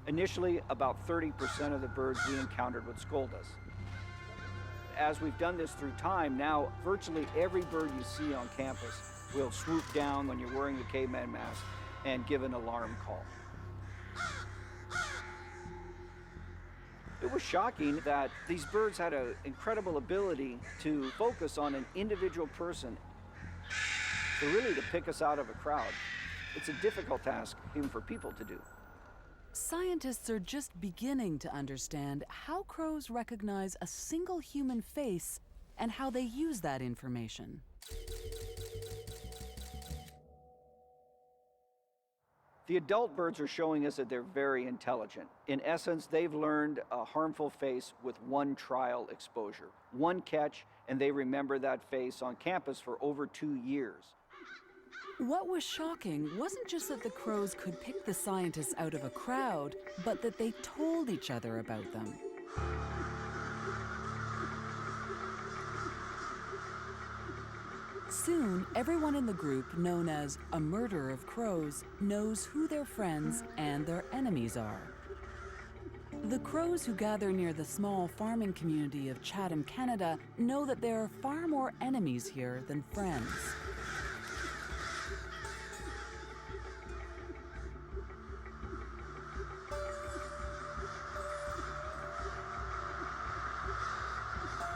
Initially, about 30% of the birds we encountered would scold us. As we've done this through time, now virtually every bird you see on campus will swoop down when you're wearing the caveman mask and give an alarm call. It was shocking that these birds had an incredible ability to focus on an individual person, so really to pick us out of a crowd. It's a difficult task even for people to do. Scientists are just beginning to understand how crows recognize a single human face and how they use that information. The adult birds are showing us that they're very intelligent. In essence, they've learned a harmful face with one trial exposure. One catch, and they remember that face on campus for over 2 years. What was shocking wasn't just that the crows could pick the scientists out of a crowd, but that they told each other about them. Soon, everyone in the group, known as a murder of crows, knows who their friends and their enemies are. The crows who gather near the small farming community of Chatham, Canada, know that there are far more enemies here than friends.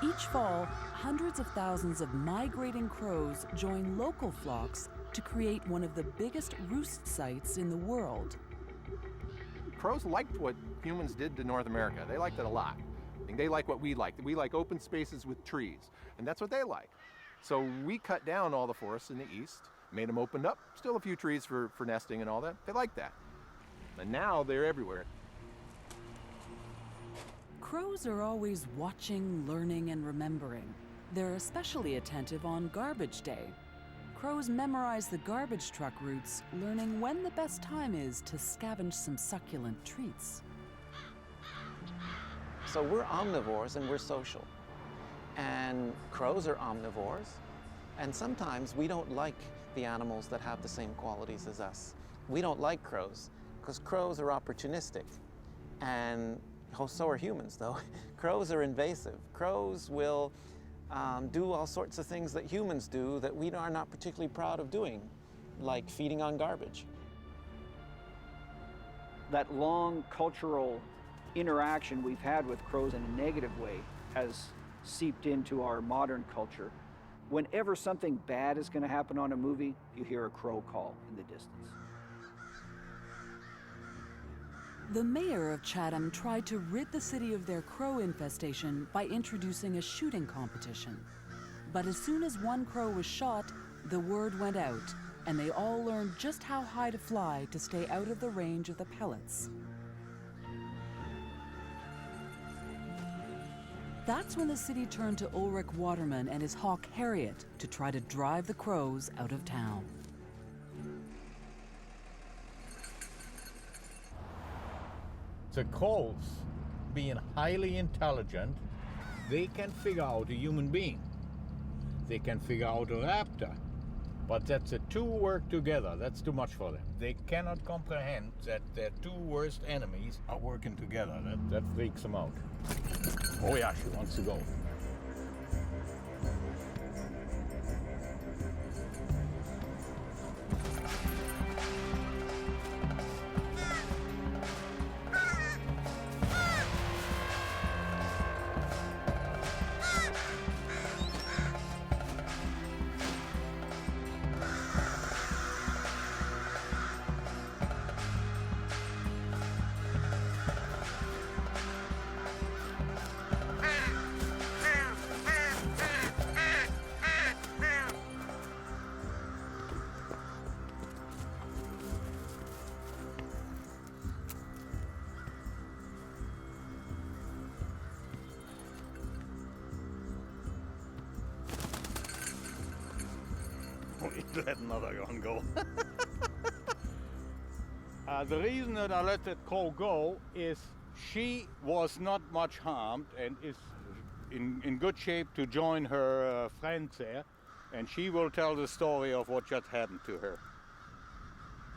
Each fall, hundreds of thousands of migrating crows join local flocks to create one of the biggest roost sites in the world. Crows liked what humans did to North America. They liked it a lot. I think they like what we like. We like open spaces with trees, and that's what they like. So we cut down all the forests in the east, made them opened up, still a few trees for nesting and all that. They like that. And now they're everywhere. Crows are always watching, learning, and remembering. They're especially attentive on garbage day. Crows memorize the garbage truck routes, learning when the best time is to scavenge some succulent treats. So we're omnivores and we're social. And crows are omnivores. And sometimes we don't like the animals that have the same qualities as us. We don't like crows because crows are opportunistic. And so are humans, though. Crows are invasive. Crows will do all sorts of things that humans do that we are not particularly proud of doing, like feeding on garbage. That long cultural interaction we've had with crows in a negative way has seeped into our modern culture. Whenever something bad is going to happen on a movie, you hear a crow call in the distance. The mayor of Chatham tried to rid the city of their crow infestation by introducing a shooting competition. But as soon as one crow was shot, the word went out, and they all learned just how high to fly to stay out of the range of the pellets. That's when the city turned to Ulrich Waterman and his hawk Harriet to try to drive the crows out of town. The crows, being highly intelligent, they can figure out a human being. They can figure out a raptor. But that the two work together, that's too much for them. They cannot comprehend that their two worst enemies are working together. That freaks them out. Oh yeah, she wants to go. let another one go. The reason that I let that crow go is she was not much harmed and is in good shape to join her friends there, and she will tell the story of what just happened to her.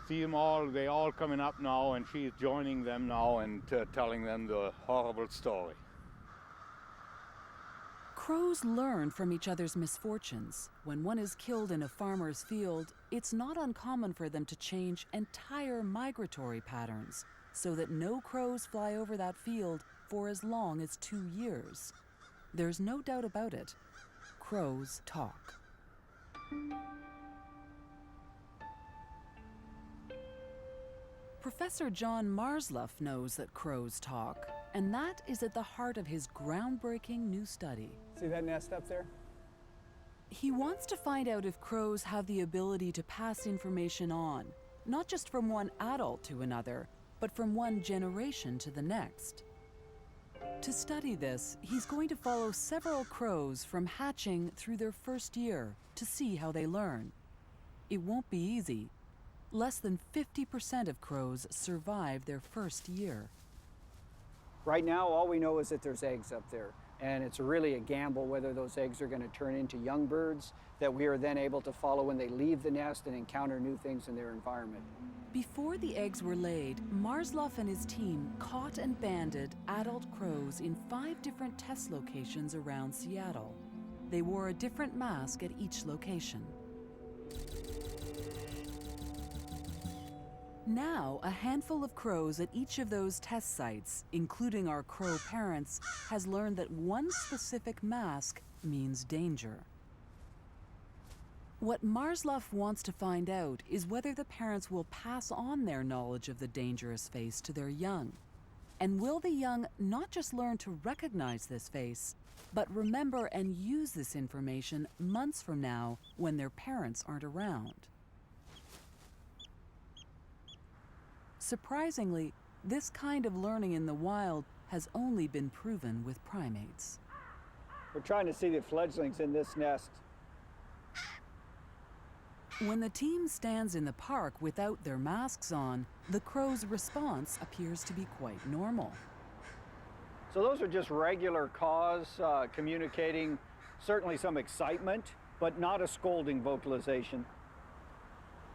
See them all, they all coming up now, and she is joining them now and telling them the horrible story. Crows learn from each other's misfortunes. When one is killed in a farmer's field, it's not uncommon for them to change entire migratory patterns so that no crows fly over that field for as long as 2 years. There's no doubt about it. Crows talk. Professor John Marsluff knows that crows talk, and that is at the heart of his groundbreaking new study. See that nest up there? He wants to find out if crows have the ability to pass information on, not just from one adult to another, but from one generation to the next. To study this, he's going to follow several crows from hatching through their first year to see how they learn. It won't be easy. Less than 50% of crows survive their first year. Right now, all we know is that there's eggs up there, and it's really a gamble whether those eggs are going to turn into young birds that we are then able to follow when they leave the nest and encounter new things in their environment. Before the eggs were laid, Marsluff and his team caught and banded adult crows in 5 different test locations around Seattle. They wore a different mask at each location. Now, a handful of crows at each of those test sites, including our crow parents, has learned that one specific mask means danger. What Marsluff wants to find out is whether the parents will pass on their knowledge of the dangerous face to their young. And will the young not just learn to recognize this face, but remember and use this information months from now when their parents aren't around? Surprisingly, this kind of learning in the wild has only been proven with primates. We're trying to see the fledglings in this nest. When the team stands in the park without their masks on, the crow's response appears to be quite normal. So those are just regular caws communicating certainly some excitement, but not a scolding vocalization.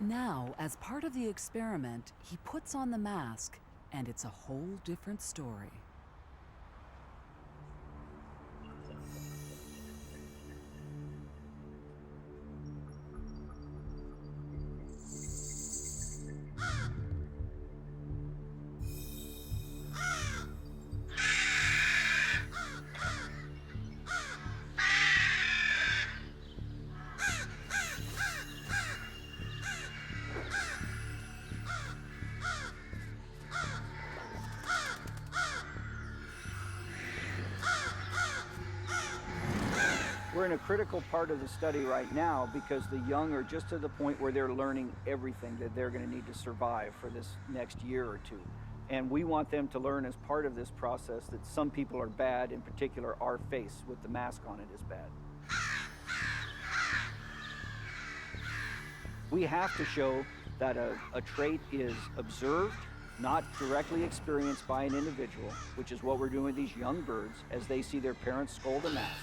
Now, as part of the experiment, he puts on the mask, and it's a whole different story. We're in a critical part of the study right now because the young are just to the point where they're learning everything that they're going to need to survive for this next year or two. And we want them to learn as part of this process that some people are bad, in particular our face with the mask on it is bad. We have to show that a trait is observed, not directly experienced by an individual, which is what we're doing with these young birds as they see their parents scold a mask.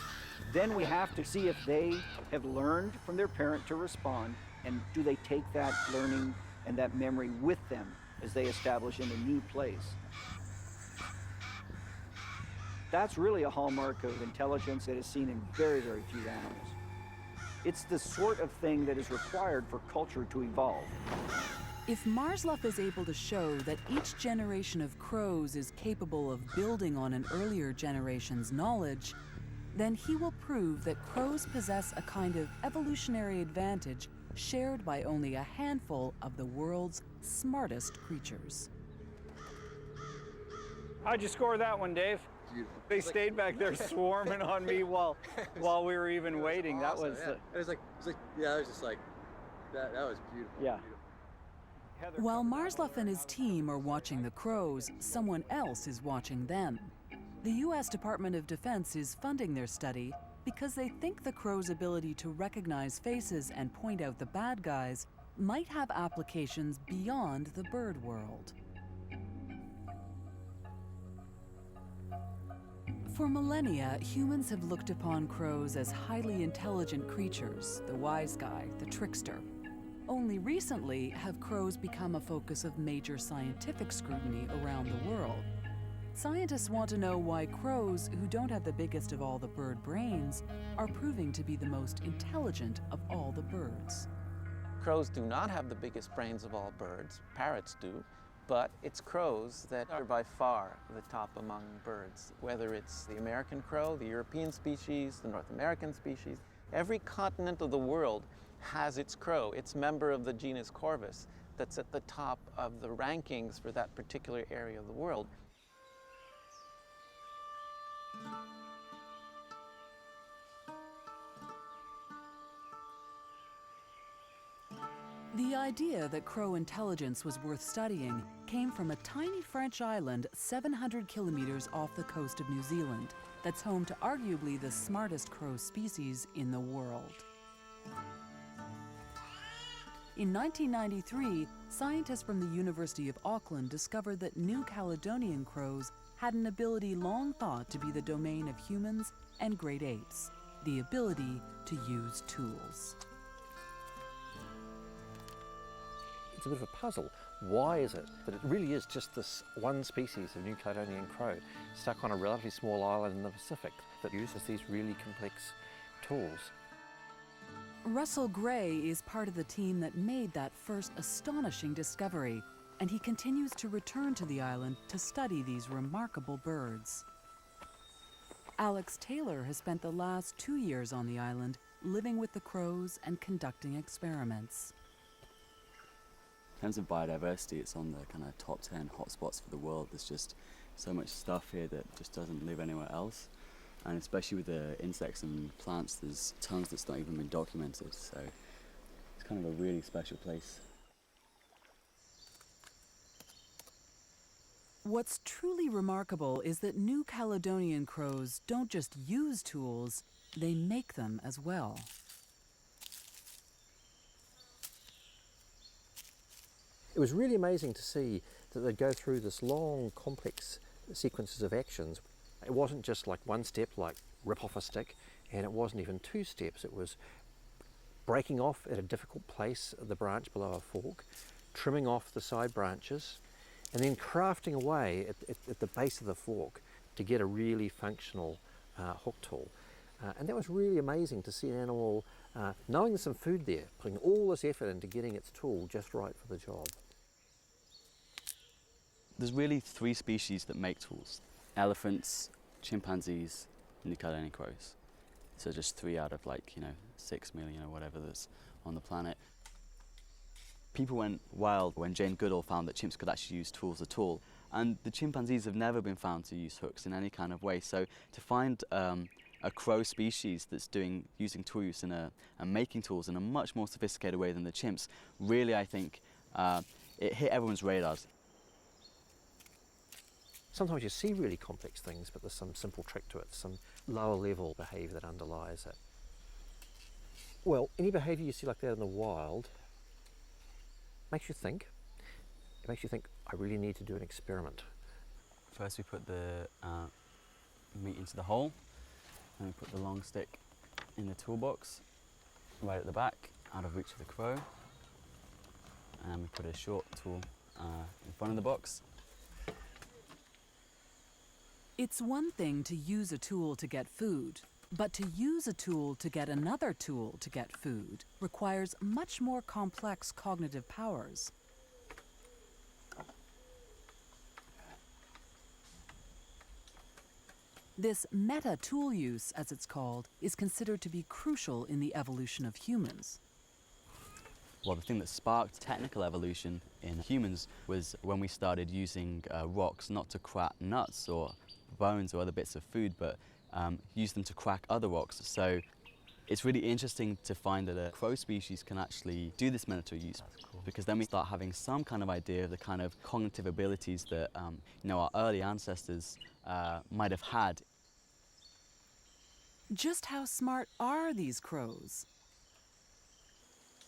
Then we have to see if they have learned from their parent to respond, and do they take that learning and that memory with them as they establish in a new place. That's really a hallmark of intelligence that is seen in very, very few animals. It's the sort of thing that is required for culture to evolve. If Marsluff is able to show that each generation of crows is capable of building on an earlier generation's knowledge, then he will prove that crows possess a kind of evolutionary advantage shared by only a handful of the world's smartest creatures. How'd you score that one, Dave? Beautiful. They stayed back there swarming on me while we were even waiting. Awesome, That was yeah. It was just like that was beautiful. Yeah. Beautiful. While Marsluff and his team are watching the crows, someone else is watching them. The U.S. Department of Defense is funding their study, because they think the crow's ability to recognize faces and point out the bad guys might have applications beyond the bird world. For millennia, humans have looked upon crows as highly intelligent creatures, the wise guy, the trickster. Only recently have crows become a focus of major scientific scrutiny around the world. Scientists want to know why crows, who don't have the biggest of all the bird brains, are proving to be the most intelligent of all the birds. Crows do not have the biggest brains of all birds, parrots do, but it's crows that are by far the top among birds. Whether it's the American crow, the European species, the North American species, every continent of the world has its crow, its member of the genus Corvus, that's at the top of the rankings for that particular area of the world. The idea that crow intelligence was worth studying came from a tiny French island 700 kilometers off the coast of New Zealand that's home to arguably the smartest crow species in the world. In 1993, scientists from the University of Auckland discovered that New Caledonian crows had an ability long thought to be the domain of humans and great apes: the ability to use tools. It's a bit of a puzzle. Why is it that it really is just this one species of New Caledonian crow stuck on a relatively small island in the Pacific that uses these really complex tools? Russell Gray is part of the team that made that first astonishing discovery, and he continues to return to the island to study these remarkable birds. Alex Taylor has spent the last 2 years on the island, living with the crows and conducting experiments. In terms of biodiversity, it's on the kind of top 10 hotspots for the world. There's just so much stuff here that just doesn't live anywhere else. And especially with the insects and plants, there's tons that's not even been documented. So it's kind of a really special place. What's truly remarkable is that New Caledonian crows don't just use tools, they make them as well. It was really amazing to see that they'd go through this long, complex sequences of actions. It wasn't just like one step, like rip off a stick, and it wasn't even 2 steps. It was breaking off at a difficult place the branch below a fork, trimming off the side branches, and then crafting away at the base of the fork to get a really functional hook tool. And that was really amazing to see an animal, knowing there's some food there, putting all this effort into getting its tool just right for the job. There's really 3 species that make tools: elephants, chimpanzees, and New Caledonian crows. So just 3 out of 6 million or whatever that's on the planet. People went wild when Jane Goodall found that chimps could actually use tools at all. And the chimpanzees have never been found to use hooks in any kind of way. So to find a crow species that's using tool use and making tools in a much more sophisticated way than the chimps, really, I think, it hit everyone's radars. Sometimes you see really complex things, but there's some simple trick to it, some lower level behaviour that underlies it. Well, any behaviour you see like that in the wild makes you think. It makes you think, I really need to do an experiment. First we put the meat into the hole, and we put the long stick in the toolbox, right at the back, out of reach of the crow. And we put a short tool in front of the box. It's one thing to use a tool to get food, but to use a tool to get another tool to get food requires much more complex cognitive powers. This meta-tool use, as it's called, is considered to be crucial in the evolution of humans. Well, the thing that sparked technical evolution in humans was when we started using rocks not to crack nuts or bones or other bits of food, but use them to crack other rocks. So it's really interesting to find that a crow species can actually do this meta-tool use. That's cool. Because then we start having some kind of idea of the kind of cognitive abilities that our early ancestors might have had. Just how smart are these crows?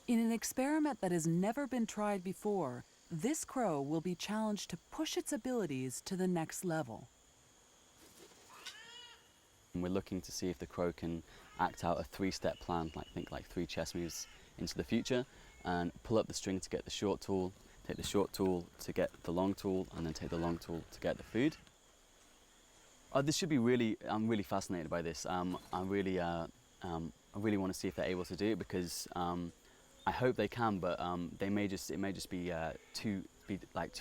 In an experiment that has never been tried before, this crow will be challenged to push its abilities to the next level. And we're looking to see if the crow can act out a three-step plan, like 3 chess moves into the future, and pull up the string to get the short tool, take the short tool to get the long tool, and then take the long tool to get the food. Oh, this should be really, I'm really fascinated by this. I really want to see if they're able to do it, because I hope they can, but it may just be too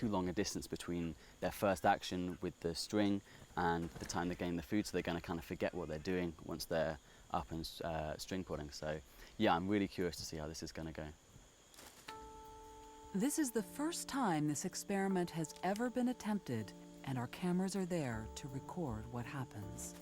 long a distance between their first action with the string and the time they're getting the food, so they're going to kind of forget what they're doing once they're up and string pulling. So yeah, I'm really curious to see how this is going to go. This is the first time this experiment has ever been attempted, and our cameras are there to record what happens.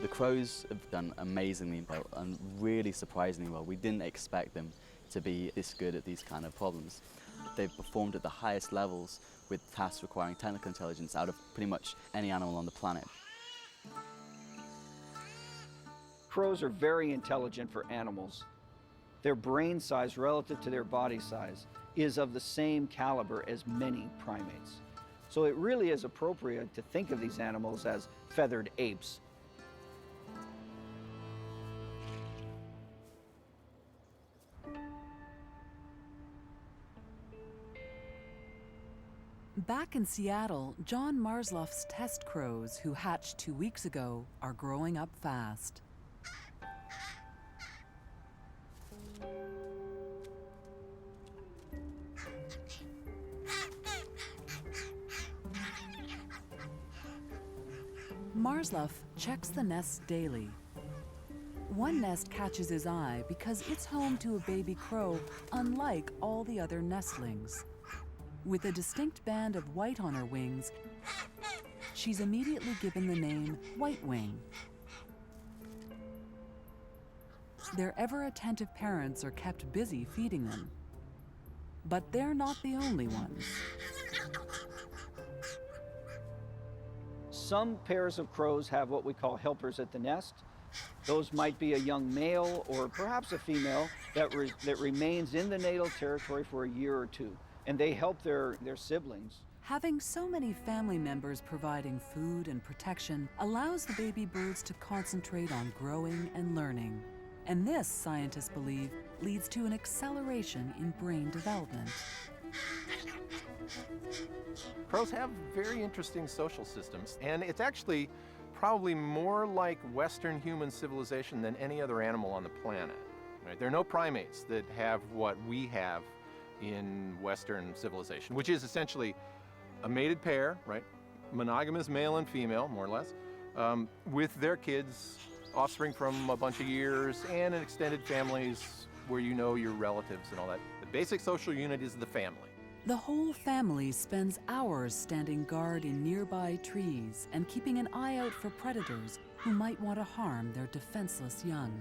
The crows have done amazingly well and really surprisingly well. We didn't expect them to be this good at these kind of problems. They've performed at the highest levels with tasks requiring technical intelligence out of pretty much any animal on the planet. Crows are very intelligent for animals. Their brain size relative to their body size is of the same caliber as many primates. So it really is appropriate to think of these animals as feathered apes. Back in Seattle, John Marsloff's test crows, who hatched 2 weeks ago, are growing up fast. Marsloff checks the nests daily. One nest catches his eye because it's home to a baby crow unlike all the other nestlings. With a distinct band of white on her wings, she's immediately given the name Whitewing. Their ever-attentive parents are kept busy feeding them. But they're not the only ones. Some pairs of crows have what we call helpers at the nest. Those might be a young male or perhaps a female that remains in the natal territory for a year or two, and they help their siblings. Having so many family members providing food and protection allows the baby birds to concentrate on growing and learning. And this, scientists believe, leads to an acceleration in brain development. Crows have very interesting social systems, and it's actually probably more like Western human civilization than any other animal on the planet. Right? There are no primates that have what we have in Western civilization, which is essentially a mated pair, right? Monogamous male and female, more or less, with their kids, offspring from a bunch of years, and in extended families where you know your relatives and all that. The basic social unit is the family. The whole family spends hours standing guard in nearby trees and keeping an eye out for predators who might want to harm their defenseless young.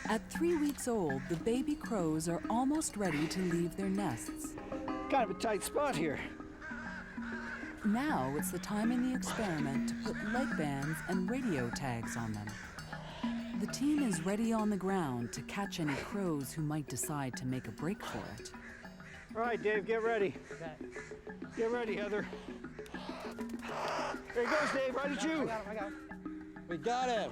At 3 weeks old, the baby crows are almost ready to leave their nests. Kind of a tight spot here. Now it's the time in the experiment to put leg bands and radio tags on them. The team is ready on the ground to catch any crows who might decide to make a break for it. All right, Dave, get ready. Get ready, Heather. There he goes, Dave, right at you. I got him. We got him.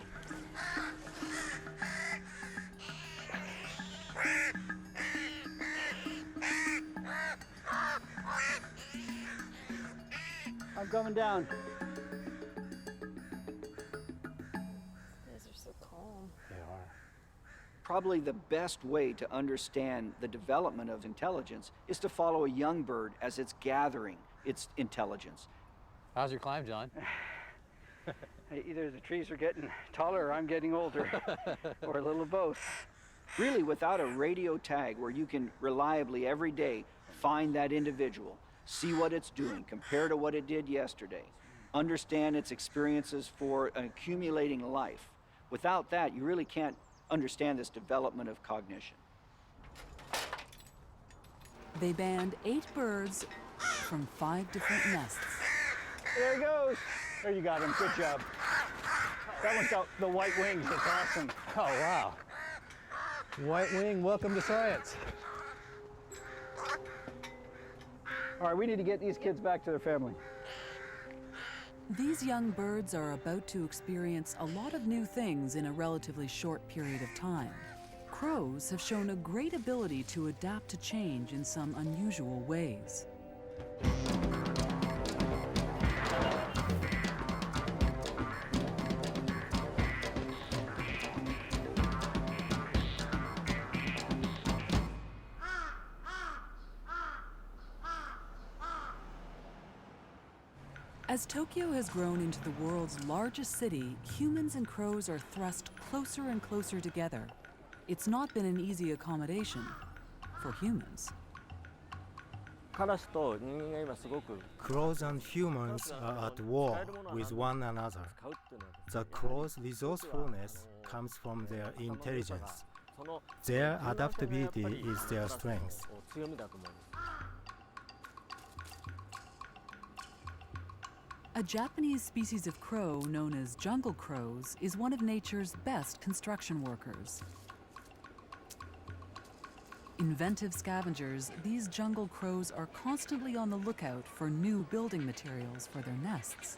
I'm coming down. These are so calm. They are. Probably the best way to understand the development of intelligence is to follow a young bird as it's gathering its intelligence. How's your climb, John? Either the trees are getting taller or I'm getting older, or a little of both. Really, without a radio tag where you can reliably every day find that individual, see what it's doing, compare to what it did yesterday, understand its experiences for an accumulating life. Without that, you really can't understand this development of cognition. They banned 8 birds from 5 different nests. There he goes. There, you got him. Good job. That one's got the white wings. That's awesome. Oh, wow. White wing, welcome to science. All right, we need to get these kids back to their family. These young birds are about to experience a lot of new things in a relatively short period of time. Crows have shown a great ability to adapt to change in some unusual ways. As Tokyo has grown into the world's largest city, humans and crows are thrust closer and closer together. It's not been an easy accommodation for humans. Crows and humans are at war with one another. The crows' resourcefulness comes from their intelligence. Their adaptability is their strength. A Japanese species of crow known as jungle crows is one of nature's best construction workers. Inventive scavengers, these jungle crows are constantly on the lookout for new building materials for their nests.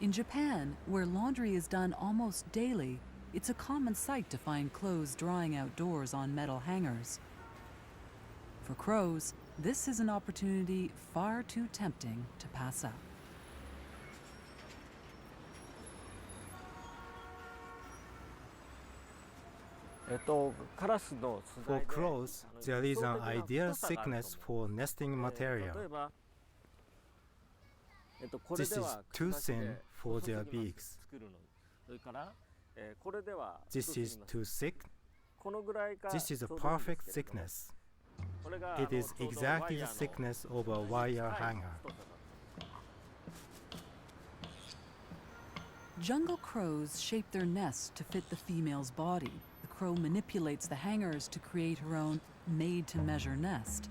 In Japan, where laundry is done almost daily, it's a common sight to find clothes drying outdoors on metal hangers. For crows, this is an opportunity far too tempting to pass up. For crows, there is an ideal thickness for nesting material. This is too thin for their beaks. This is too thick. This is a perfect thickness. It is exactly the thickness of a wire hanger. Jungle crows shape their nests to fit the female's body. The crow manipulates the hangers to create her own made-to-measure nest.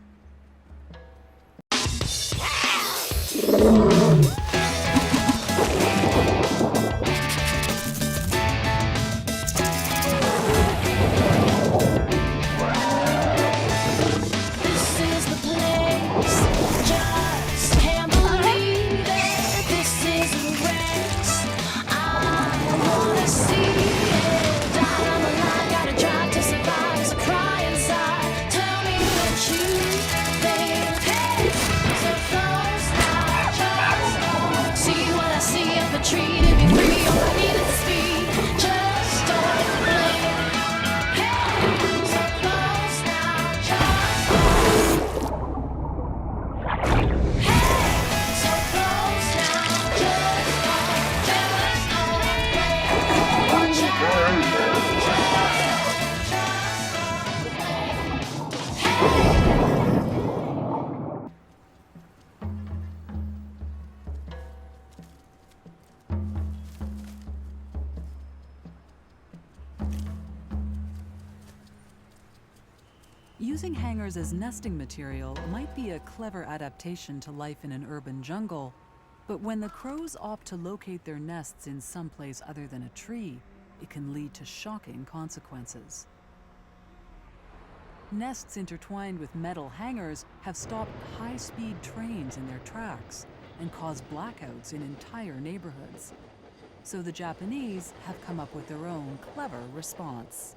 Cry inside, tell me what you Using hangars as nesting material might be a clever adaptation to life in an urban jungle, but when the crows opt to locate their nests in some place other than a tree, it can lead to shocking consequences. Nests intertwined with metal hangars have stopped high-speed trains in their tracks and caused blackouts in entire neighborhoods. So the Japanese have come up with their own clever response.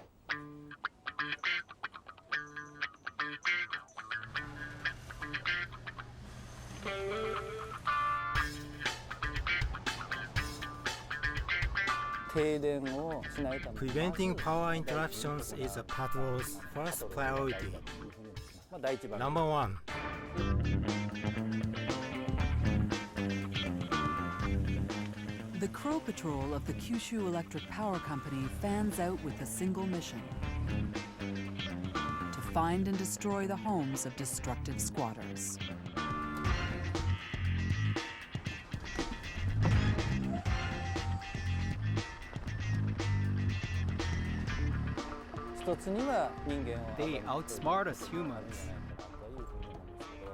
Preventing power interruptions is a patrol's first priority. Number 1. The Crow Patrol of the Kyushu Electric Power Company fans out with a single mission: to find and destroy the homes of destructive squatters. They outsmart us humans.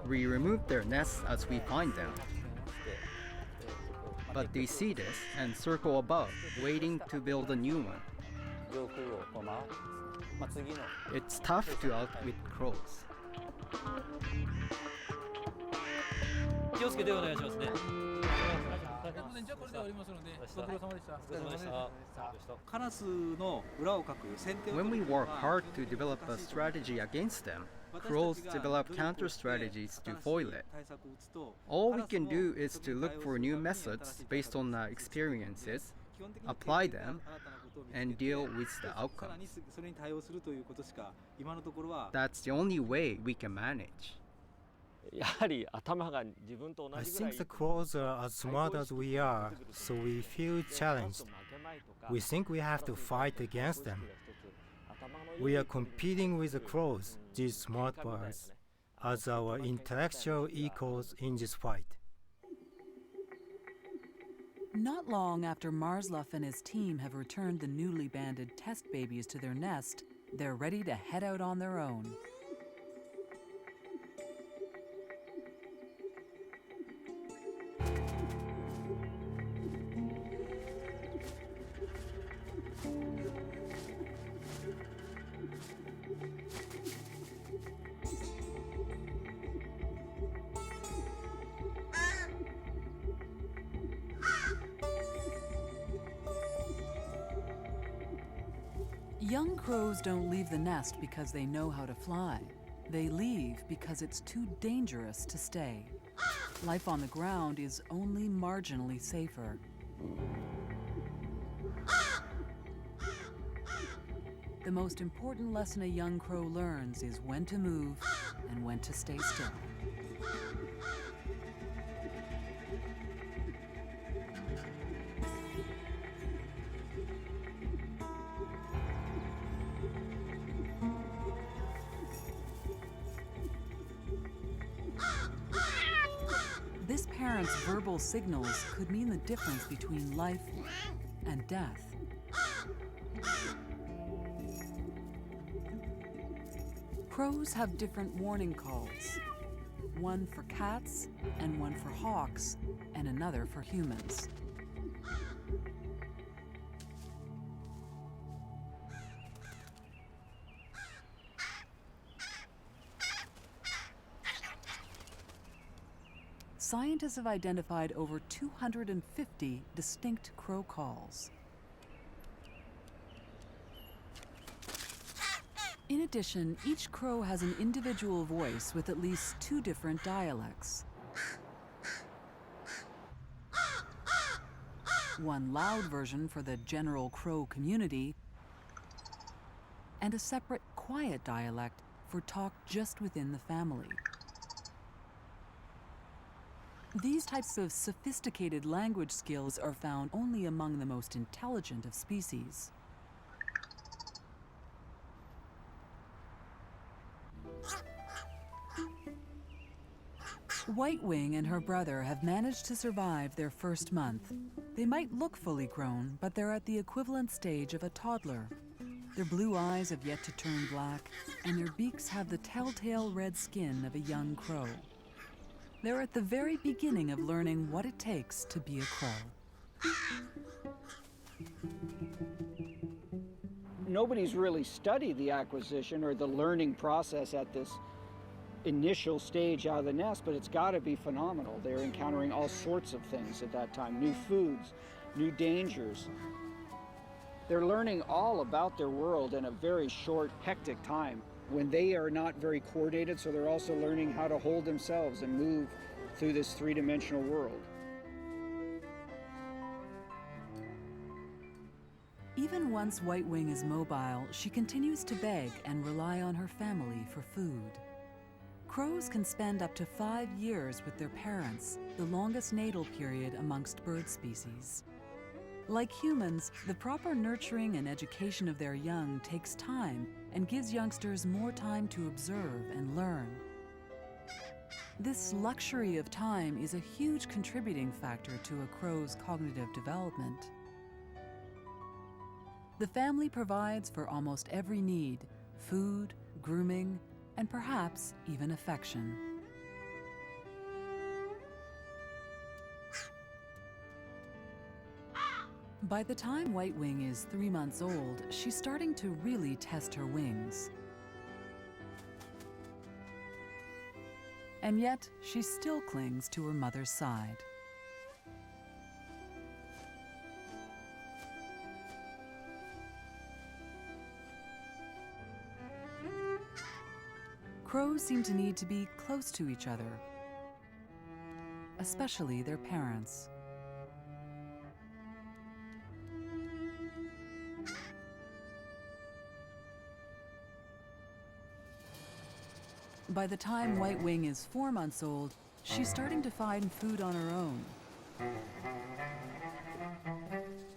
We remove their nests as we find them. But they see this and circle above, waiting to build a new one. It's tough to outwit crows. When we work hard to develop a strategy against them, crows develop counter-strategies to foil it. All we can do is to look for new methods based on our experiences, apply them, and deal with the outcomes. That's the only way we can manage. I think the crows are as smart as we are, so we feel challenged. We think we have to fight against them. We are competing with the crows, these smart birds, as our intellectual equals in this fight. Not long after Marsluff and his team have returned the newly banded test babies to their nest, they're ready to head out on their own. Young crows don't leave the nest because they know how to fly. They leave because it's too dangerous to stay. Life on the ground is only marginally safer. The most important lesson a young crow learns is when to move and when to stay still. This parent's verbal signals could mean the difference between life and death. Crows have different warning calls, one for cats and one for hawks and another for humans. Scientists have identified over 250 distinct crow calls. In addition, each crow has an individual voice with at least 2 different dialects. One loud version for the general crow community, and a separate quiet dialect for talk just within the family. These types of sophisticated language skills are found only among the most intelligent of species. Whitewing and her brother have managed to survive their first month. They might look fully grown, but they're at the equivalent stage of a toddler. Their blue eyes have yet to turn black, and their beaks have the telltale red skin of a young crow. They're at the very beginning of learning what it takes to be a crow. Nobody's really studied the acquisition or the learning process at this initial stage out of the nest, but it's got to be phenomenal. They're encountering all sorts of things at that time, new foods, new dangers. They're learning all about their world in a very short, hectic time when they are not very coordinated, so they're also learning how to hold themselves and move through this three-dimensional world. Even once White-wing is mobile, she continues to beg and rely on her family for food. Crows can spend up to 5 years with their parents, the longest natal period amongst bird species. Like humans, the proper nurturing and education of their young takes time and gives youngsters more time to observe and learn. This luxury of time is a huge contributing factor to a crow's cognitive development. The family provides for almost every need: food, grooming, and perhaps even affection. By the time White-wing is 3 months old, she's starting to really test her wings. And yet, she still clings to her mother's side. Crows seem to need to be close to each other, especially their parents. By the time White-wing is 4 months old, she's starting to find food on her own.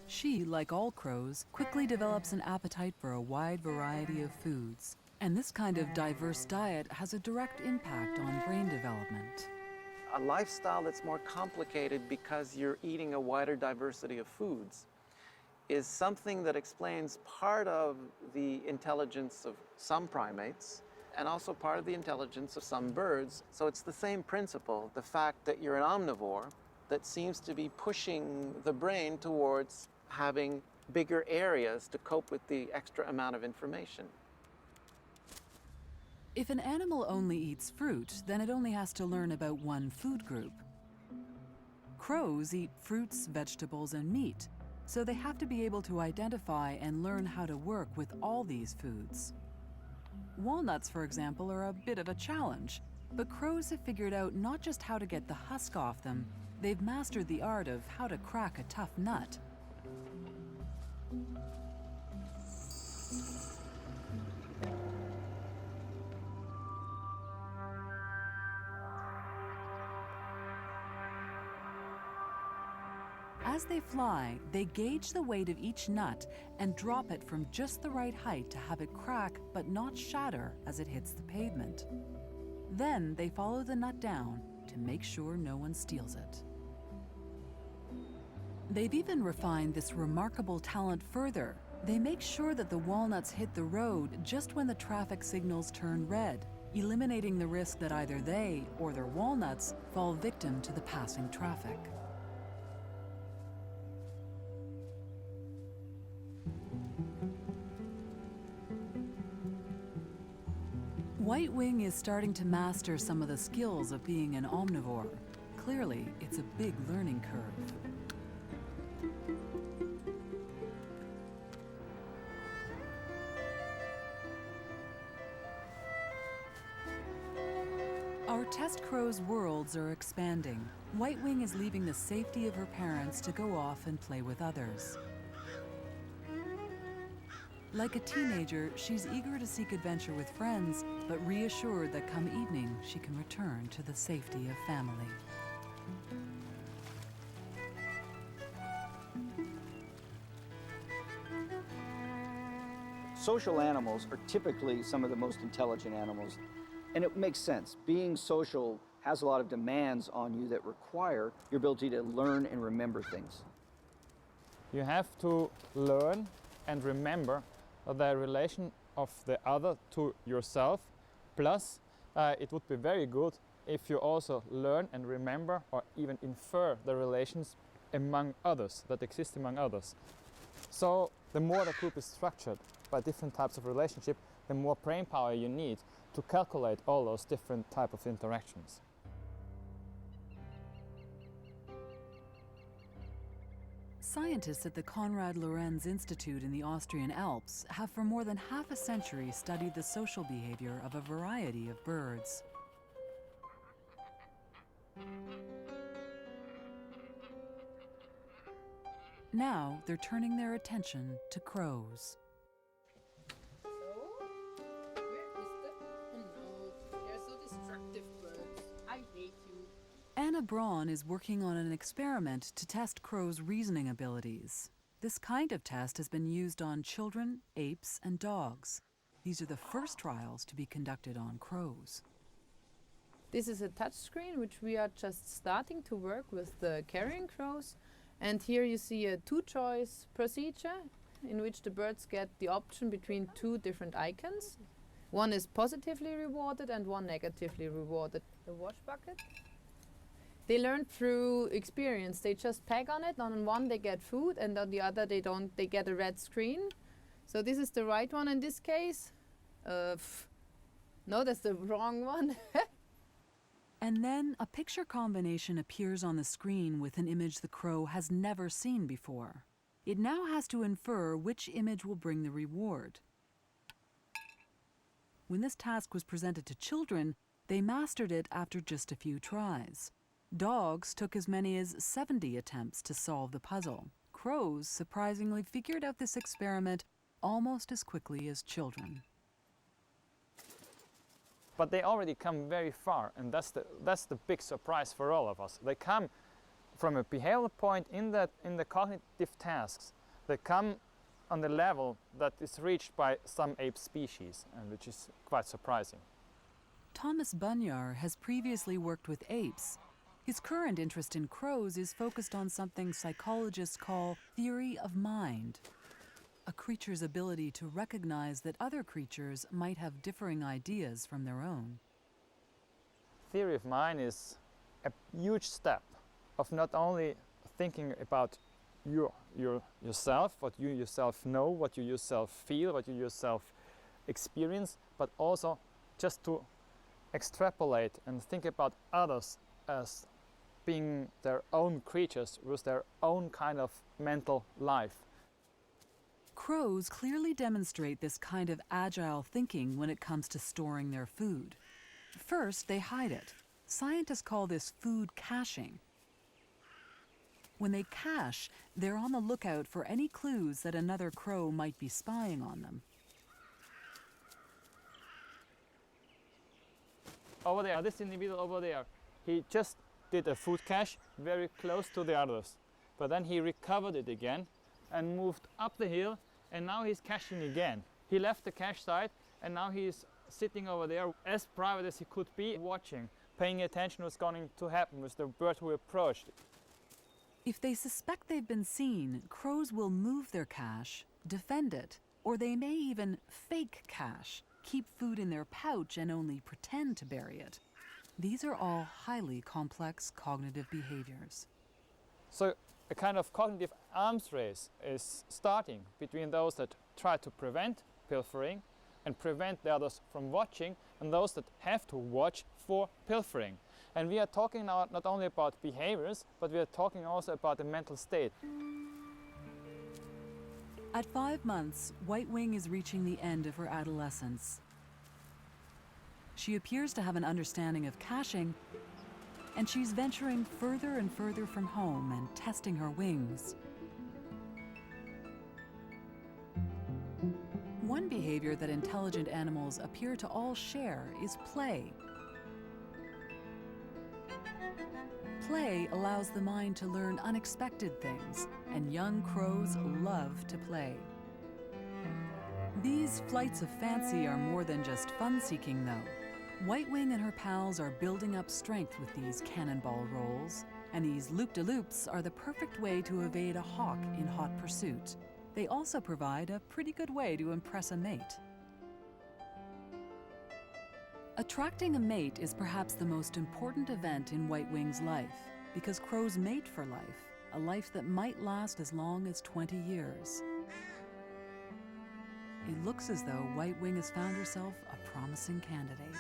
She, like all crows, quickly develops an appetite for a wide variety of foods. And this kind of diverse diet has a direct impact on brain development. A lifestyle that's more complicated because you're eating a wider diversity of foods is something that explains part of the intelligence of some primates and also part of the intelligence of some birds. So it's the same principle, the fact that you're an omnivore, that seems to be pushing the brain towards having bigger areas to cope with the extra amount of information. If an animal only eats fruit, then it only has to learn about one food group. Crows eat fruits, vegetables, and meat, so they have to be able to identify and learn how to work with all these foods. Walnuts, for example, are a bit of a challenge, but crows have figured out not just how to get the husk off them, they've mastered the art of how to crack a tough nut. As they fly, they gauge the weight of each nut and drop it from just the right height to have it crack but not shatter as it hits the pavement. Then they follow the nut down to make sure no one steals it. They've even refined this remarkable talent further. They make sure that the walnuts hit the road just when the traffic signals turn red, eliminating the risk that either they or their walnuts fall victim to the passing traffic. White-wing is starting to master some of the skills of being an omnivore. Clearly, it's a big learning curve. Our test crow's worlds are expanding. White-wing is leaving the safety of her parents to go off and play with others. Like a teenager, she's eager to seek adventure with friends, but reassured that come evening, she can return to the safety of family. Social animals are typically some of the most intelligent animals, and it makes sense. Being social has a lot of demands on you that require your ability to learn and remember things. You have to learn and remember the relation of the other to yourself. Plus, it would be very good if you also learn and remember or even infer the relations among others, that exist among others. So the more the group is structured by different types of relationship, the more brain power you need to calculate all those different type of interactions. Scientists at the Konrad Lorenz Institute in the Austrian Alps have for more than half a century studied the social behavior of a variety of birds. Now they're turning their attention to crows. Anna Braun is working on an experiment to test crows' reasoning abilities. This kind of test has been used on children, apes, and dogs. These are the first trials to be conducted on crows. This is a touch screen which we are just starting to work with the carrion crows. And here you see a two-choice procedure in which the birds get the option between two different icons. One is positively rewarded and one negatively rewarded. The wash bucket. They learn through experience. They just peg on it. On one they get food and on the other they don't. They get a red screen. So this is the right one in this case. No, that's the wrong one. And then a picture combination appears on the screen with an image the crow has never seen before. It now has to infer which image will bring the reward. When this task was presented to children, they mastered it after just a few tries. Dogs took as many as 70 attempts to solve the puzzle. Crows surprisingly figured out this experiment almost as quickly as children. But they already come very far, and that's the big surprise for all of us. They come from a behavioral point in the cognitive tasks. They come on the level that is reached by some ape species, and which is quite surprising. Thomas Bunyar has previously worked with apes. His current interest in crows is focused on something psychologists call theory of mind, a creature's ability to recognize that other creatures might have differing ideas from their own. Theory of mind is a huge step of not only thinking about yourself, what you yourself know, what you yourself feel, what you yourself experience, but also just to extrapolate and think about others as being their own creatures with their own kind of mental life. Crows clearly demonstrate this kind of agile thinking when it comes to storing their food. First, they hide it. Scientists call this food caching. When they cache, they're on the lookout for any clues that another crow might be spying on them. Over there, this individual over there, he just did a food cache very close to the others. But then he recovered it again and moved up the hill, and now he's caching again. He left the cache site and now he's sitting over there as private as he could be, watching, paying attention what's going to happen with the bird who approached. If they suspect they've been seen, crows will move their cache, defend it, or they may even fake cache, keep food in their pouch and only pretend to bury it. These are all highly complex cognitive behaviors. So a kind of cognitive arms race is starting between those that try to prevent pilfering and prevent the others from watching, and those that have to watch for pilfering. And we are talking now not only about behaviors, but we are talking also about the mental state. At 5 months, White Wing is reaching the end of her adolescence. She appears to have an understanding of caching, and she's venturing further and further from home and testing her wings. One behavior that intelligent animals appear to all share is play. Play allows the mind to learn unexpected things, and young crows love to play. These flights of fancy are more than just fun-seeking, though. White Wing and her pals are building up strength with these cannonball rolls, and these loop-de-loops are the perfect way to evade a hawk in hot pursuit. They also provide a pretty good way to impress a mate. Attracting a mate is perhaps the most important event in white-wing's life, because crows mate for life, a life that might last as long as 20 years. It looks as though white-wing has found herself a promising candidate.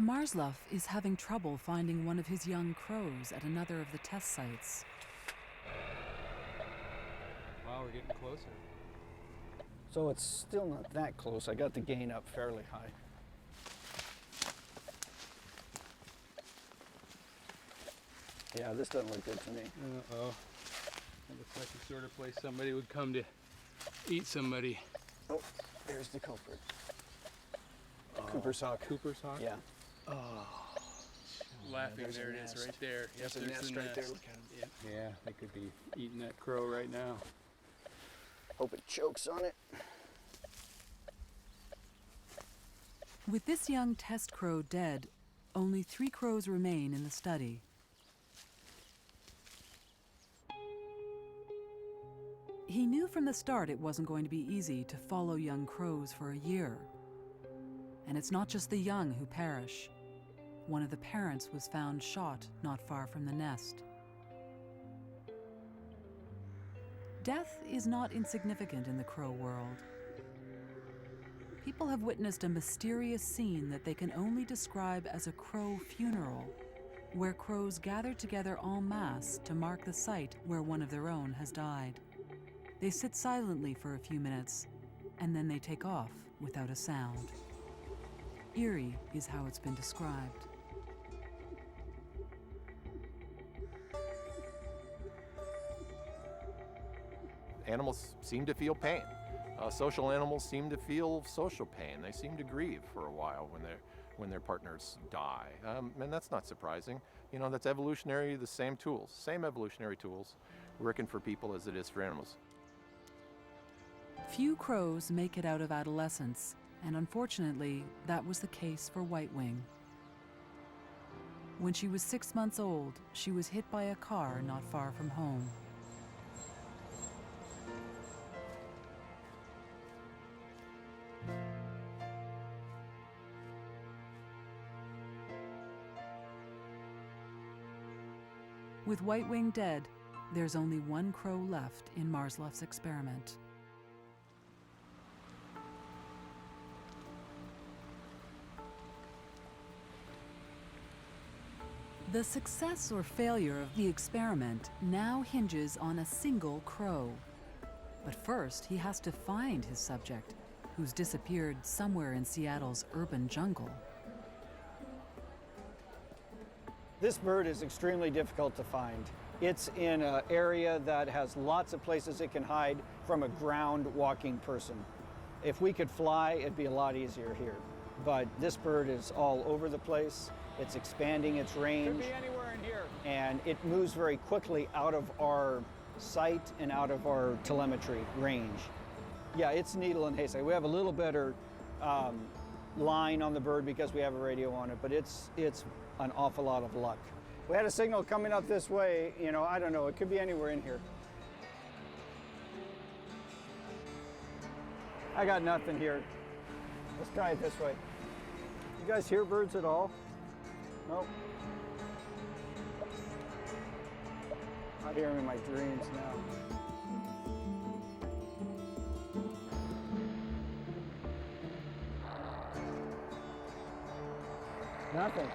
Marsluff is having trouble finding one of his young crows at another of the test sites. Wow, we're getting closer. So it's still not that close. I got the gain up fairly high. Yeah, this doesn't look good to me. Uh-oh. That looks like the sort of place somebody would come to eat somebody. Oh, there's the culprit. Cooper's hawk. Cooper's hawk? Yeah. Oh. Laughing, there it is, right there. Yep, There's a nest right there, look at him. Yeah, they could be eating that crow right now. Hope it chokes on it. With this young test crow dead, only 3 crows remain in the study. He knew from the start it wasn't going to be easy to follow young crows for a year. And it's not just the young who perish. One of the parents was found shot not far from the nest. Death is not insignificant in the crow world. People have witnessed a mysterious scene that they can only describe as a crow funeral, where crows gather together en masse to mark the site where one of their own has died. They sit silently for a few minutes, and then they take off without a sound. Eerie is how it's been described. Animals seem to feel pain. Social animals seem to feel social pain. They seem to grieve for a while when their partners die. And that's not surprising. You know, that's evolutionary, the same evolutionary tools working for people as it is for animals. Few crows make it out of adolescence, and unfortunately, that was the case for White-wing. When she was 6 months old, she was hit by a car not far from home. With White-wing dead, there's only 1 crow left in Marsluff's experiment. The success or failure of the experiment now hinges on a single crow. But first, he has to find his subject, who's disappeared somewhere in Seattle's urban jungle. This bird is extremely difficult to find. It's in an area that has lots of places it can hide from a ground walking person. If we could fly, it'd be a lot easier here. But this bird is all over the place. It's expanding its range. Could be anywhere in here. And it moves very quickly out of our sight and out of our telemetry range. Yeah, it's needle and haystack. We have a little better line on the bird because we have a radio on it, but it's an awful lot of luck. We had a signal coming up this way, you know, I don't know, it could be anywhere in here. I got nothing here. Let's try it this way. You guys hear birds at all? Nope. I hear them in my dreams now. Nothing.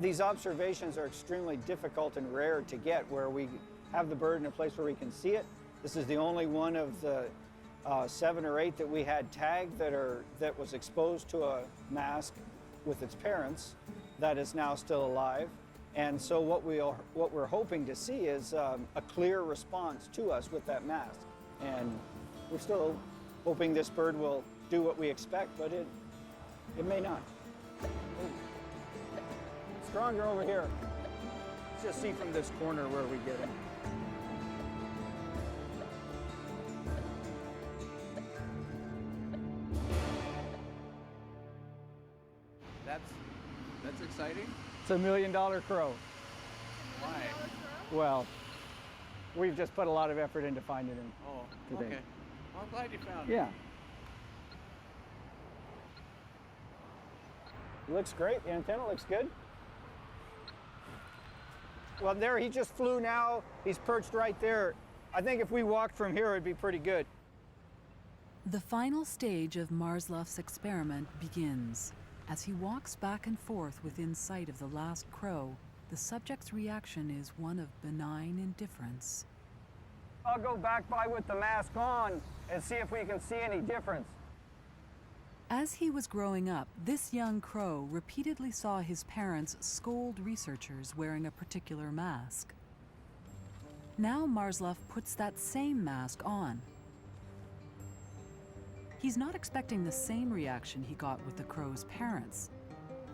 These observations are extremely difficult and rare to get, where we have the bird in a place where we can see it. This is the only one of the 7 or 8 that we had tagged that was exposed to a mask. with its parents that is now still alive. And so what we're hoping to see is a clear response to us with that mask. And we're still hoping this bird will do what we expect, but it may not. Stronger over here. Let's just see from this corner where we get him. That's exciting. It's $1 million crow. Why? Well, we've just put a lot of effort into finding him. Oh, today. okay. Well, I'm glad you found it. Yeah. Looks great. The antenna looks good. Well, there he just flew now. He's perched right there. I think if we walked from here, it'd be pretty good. The final stage of Marsluff's experiment begins. As he walks back and forth within sight of the last crow, the subject's reaction is one of benign indifference. I'll go back by with the mask on and see if we can see any difference. As he was growing up, this young crow repeatedly saw his parents scold researchers wearing a particular mask. Now Marsluff puts that same mask on. He's not expecting the same reaction he got with the crow's parents.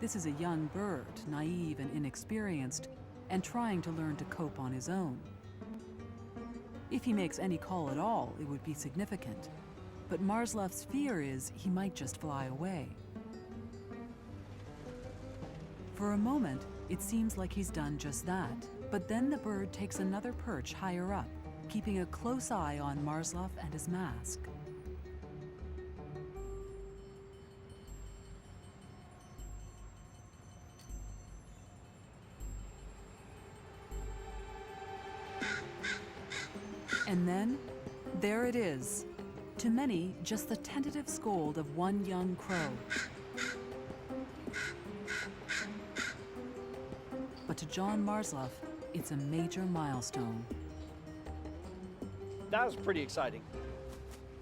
This is a young bird, naive and inexperienced, and trying to learn to cope on his own. If he makes any call at all, it would be significant. But Marsluff's fear is he might just fly away. For a moment, it seems like he's done just that. But then the bird takes another perch higher up, keeping a close eye on Marsluff and his mask. And then, there it is. To many, just the tentative scold of one young crow. But to John Marsluff, it's a major milestone. That was pretty exciting.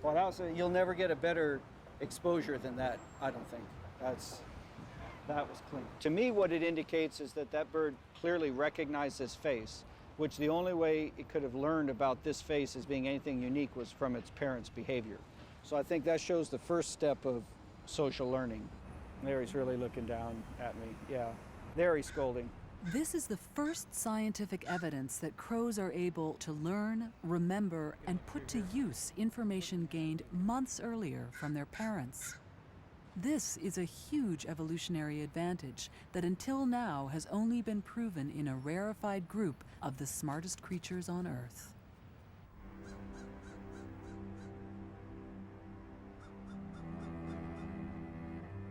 Well, you'll never get a better exposure than that, I don't think. That was clean. To me, what it indicates is that that bird clearly recognized this face, which the only way it could have learned about this face as being anything unique was from its parents' behavior. So I think that shows the first step of social learning. There he's really looking down at me, yeah. There he's scolding. This is the first scientific evidence that crows are able to learn, remember, and put to use information gained months earlier from their parents. This is a huge evolutionary advantage that until now has only been proven in a rarefied group of the smartest creatures on Earth.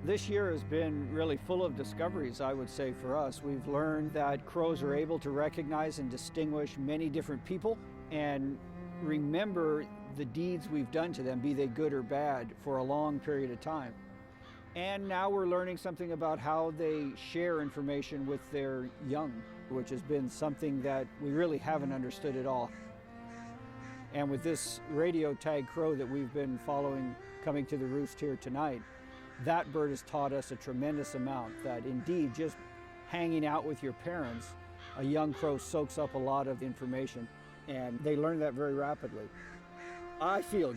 This year has been really full of discoveries, I would say, for us. We've learned that crows are able to recognize and distinguish many different people and remember the deeds we've done to them, be they good or bad, for a long period of time. And now we're learning something about how they share information with their young, which has been something that we really haven't understood at all. And with this radio tag crow that we've been following coming to the roost here tonight, that bird has taught us a tremendous amount, that indeed just hanging out with your parents, a young crow soaks up a lot of information, and they learn that very rapidly. I feel